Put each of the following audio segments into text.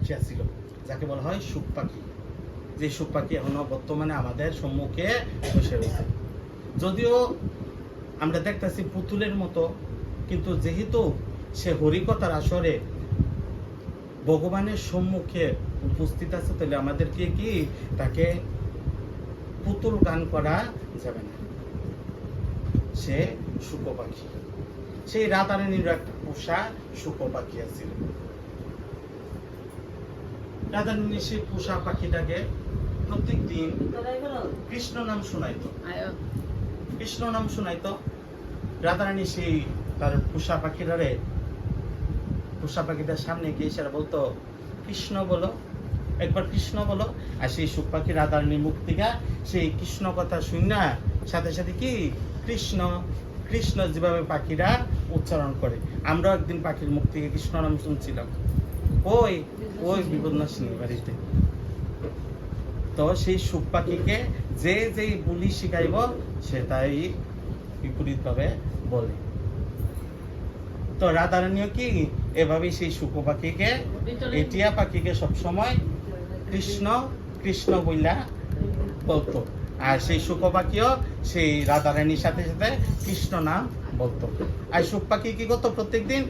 পাখি আছিল, যাকে বলা হয় সুখ পাখি। যে সুখ পাখি এখনো বর্তমানে আমাদের সম্মুখে বসে রয়েছে। যদিও আমরা দেখতেছি পুতুলের মতো, কিন্তু যেহেতু সে হরিকথার আসরে ভগবানের সম্মুখে উপস্থিত আছে, তাহলে আমাদেরকে কি তাকে পুতুল গান করা যাবে না। সে সুখ পাখি। সেই রাধারানীর একটা পোষা সুখ পাখি আছিল। রাধারানী সেই পোষা পাখিটাকে প্রত্যেক দিন কৃষ্ণ নাম শোনাইতো। কৃষ্ণ নাম শোনাইতো। রাধারানী সেই তার পোষা পাখিটার সামনে গিয়ে সেরা বলতো, কৃষ্ণ বলো, একবার কৃষ্ণ বলো। আর সেই সুখ পাখি রাধারানীর মুখ থেকে সেই কৃষ্ণ কথা শুনে সাথে সাথে কি কৃষ্ণ কৃষ্ণ যেভাবে পাখিরা উচ্চারণ করে, আমরাও একদিন পাখির মুখ থেকে কৃষ্ণ নাম শুনছিলাম ওই ওই বিপদনাশিনীর বাড়িতে। তো সেই সুখ পাখিকে যে যেই বুলি শিখাইব সে তাই বিপরীত ভাবে বলে। তো রাধারানীও কি এভাবেই সেই সুখ পাখিকে, এটিয়া পাখিকে সবসময় কৃষ্ণ কৃষ্ণ বইলা বলতো। আর সেই সুখ পাখিও সেই রাধারানীর সাথে সাথে কৃষ্ণ নাম বলতো। আর সুখ পাখি কি করতো, প্রত্যেকদিন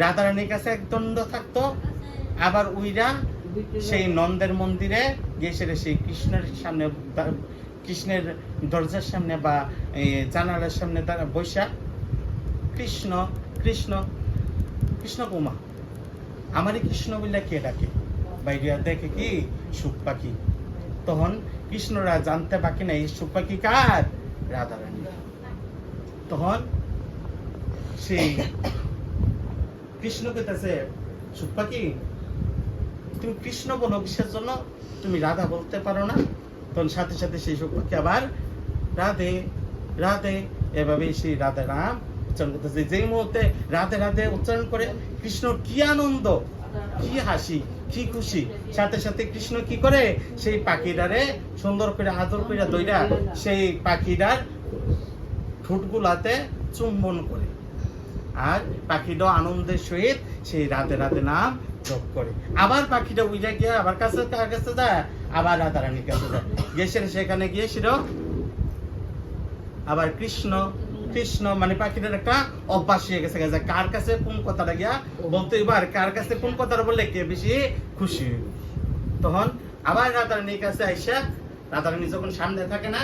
রাধারানীর কাছে এক দণ্ড থাকতো, আবার উইরা সেই নন্দের মন্দিরে গিয়ে সেই কৃষ্ণের সামনে, কৃষ্ণের দরজার সামনে বা জানালার সামনে তারা বৈশা কৃষ্ণ কৃষ্ণ কৃষ্ণ কুমা আমারই কৃষ্ণ বললে কে ডাকে, বাইরে দেখে কি সুখ পাখি। তখন কৃষ্ণরা জানতে বাকি নাই সুখ পাখি কার, রাধারানী। তখন সেই কৃষ্ণ কইতাছে, সুখ পাখি তুমি কৃষ্ণ বলো কিসের জন্য, তুমি রাধা বলতে পারো না? তখন সাথে সাথে সেই সুখ পাখি আবার রাধে রাধে এভাবে সেই রাধা নাম উচ্চারণ করতেছে। যেই মুহূর্তে রাধে রাধে উচ্চারণ করে কৃষ্ণর কি আনন্দ, কি হাসি, কি খুশি। সাথে সাথে কৃষ্ণ কি করে, সেই পাখিটারে সুন্দর করে আদর করে দইরা সেই পাখিটার ঠোঁটগুলাতে চুম্বন করে, আর পাখিটা আনন্দের সহিত সেই রাধে রাধে নাম জপ করে। আবার পাখিটা উইরা গিয়ে আবার কাছে কার কাছে যায়, আবার রাধারানীর কাছে যায়। গিয়েছিল সেখানে গিয়েছিল আবার কৃষ্ণ কৃষ্ণ, মানে পাখিটার একটা অভ্যাস হয়ে গেছে, কার কাছে কোন কথাটা গিয়া বলতে, এবার কার কাছে কোন কথাটা বললে কে বেশি খুশি। তখন আবার রাধারানীর কাছে আইসা, রাধারানী যখন সামনে থাকে না,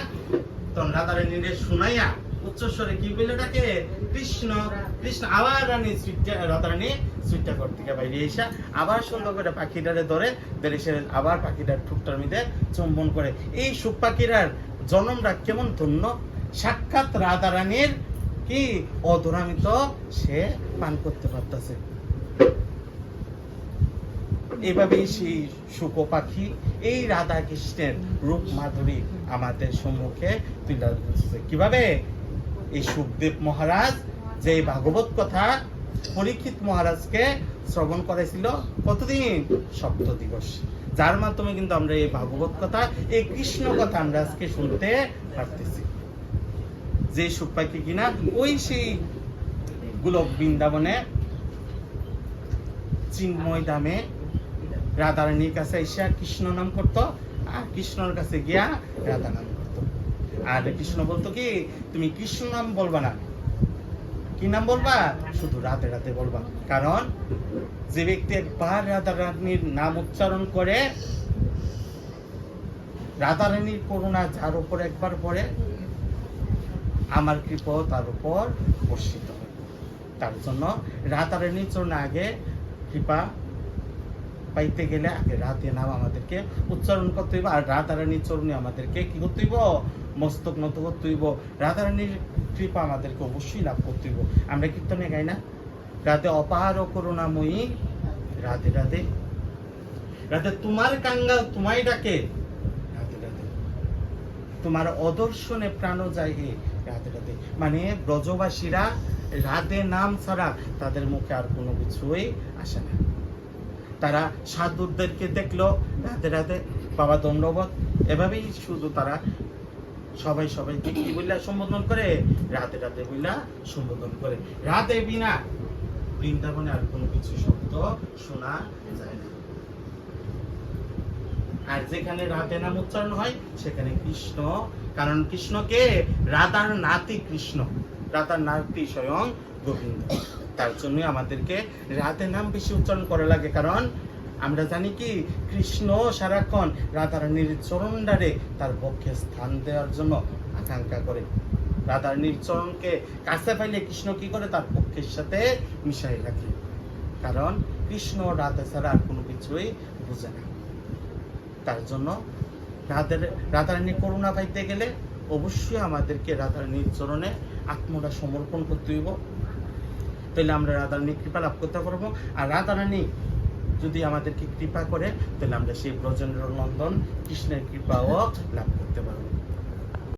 তখন রাধারানীর শুনাইয়া উচ্চস্বরে কি বলে ডাকে, কৃষ্ণ কৃষ্ণ। আবার রাধারানী সুইটটা ঘর থেকে বাইরে এসা আবার সুন্দর করে পাখিটারে ধরে সে আবার পাখিটার ঠুকটার মধ্যে চুম্বন করে। এই সুখ পাখিরার জন্মটা কেমন ধন্য, সাক্ষাৎ রাধারানীর কি অধরামিত সে পান করতে পারতেছে। এভাবেই সেই সুখ পাখি এই রাধা কৃষ্ণের রূপ মাধুরী আমাদের সম্মুখে তুলে ধরছে। কিভাবে এই সুখদেব মহারাজ যে ভাগবত কথা পরীক্ষিত মহারাজকে শ্রবণ করেছিল কতদিন, 7 দিবস, যার মাধ্যমে কিন্তু আমরা এই ভাগবত কথা, এই কৃষ্ণ কথা আমরা আজকে শুনতে পারতেছি। যে সুখ পাখি কিনা ওই সেই গোলক বৃন্দাবনে চিন্ময় দামে রাধারানীর কাছে এসে কৃষ্ণ নাম করতো, আর কৃষ্ণর কাছে গিয়া রাধা নাম করতো। আর কৃষ্ণ বলতো কি, তুমি কৃষ্ণ নাম বলবা না, কি নাম বলবা, শুধু রাধে রাধে বলবা। কারণ যে ব্যক্তি একবার রাধারানীর নাম উচ্চারণ করে, রাধারানীর করুণা যার উপর একবার পড়ে, আমার কৃপা তার উপর বর্ষিত হয়। তার জন্য রাধারানীর জন্য আগে কৃপা পাইতে গেলে আগে রাধে নাম আমাদেরকে উচ্চারণ করতে হইব, আর রাধারানীর চরণে আমাদেরকে কি করতে হইব, মস্তক নত করতে হইব। রাধারানীর কৃপা আমাদেরকে অবশ্যই লাভ করতে হইব। আমরা কীর্তনে গাই না, রাধে অপার করুণাময়ী, রাধে রাধে রাধে তোমার কাঙ্গাল তোমায় ডাকে, রাধে রাধে তোমার অদর্শনে প্রাণ যায় হে, রাধে রাধে। মানে ব্রজবাসীরা রাধে নাম ছাড়া তাদের মুখে আর কোনো কিছুই আসে না। তারা সাধুদেরকে দেখলো রাধে রাধে, বাবা দণ্ডবত, এভাবেই শুধু তারা সবাই সবাইকে কি বললা সম্বোধন করে, রাধে রাধে বললা সম্বোধন করে। রাধে বিনা বৃন্দাবনে আর কোনো কিছু শব্দ শোনা যায় না। আর যেখানে রাধে নাম উচ্চারণ হয় সেখানে কৃষ্ণ, কারণ কৃষ্ণকে রাধার নাতি কৃষ্ণ, রাধার নাতি স্বয়ং গোবিন্দ। তার জন্য আমাদেরকে রাধে নাম বেশি উচ্চারণ করা লাগে, কারণ আমরা জানি কি কৃষ্ণ সারাক্ষণ রাধারানীর চরণদ্বারে তার পক্ষে স্থান দেওয়ার জন্য আকাঙ্ক্ষা করে। রাধারানীর চরণকে কাছে পাইলে কৃষ্ণ কি করে, তার পক্ষের সাথে মিশাই রাখে, কারণ কৃষ্ণ রাধা ছাড়া আর কোনো কিছুই বুঝে না। তার জন্য রাধারানী করুণা পাইতে গেলে অবশ্যই আমাদেরকে রাধারানীর চরণে আত্মটা সমর্পণ করতে হইব, তাহলে আমরা রাধারানীর কৃপা লাভ করতে পারবো। আর রাধারানী যদি আমাদেরকে কৃপা করে, তাহলে আমরা সেই ব্রজেন্দ্র নন্দন কৃষ্ণের কৃপাও লাভ করতে পারবো।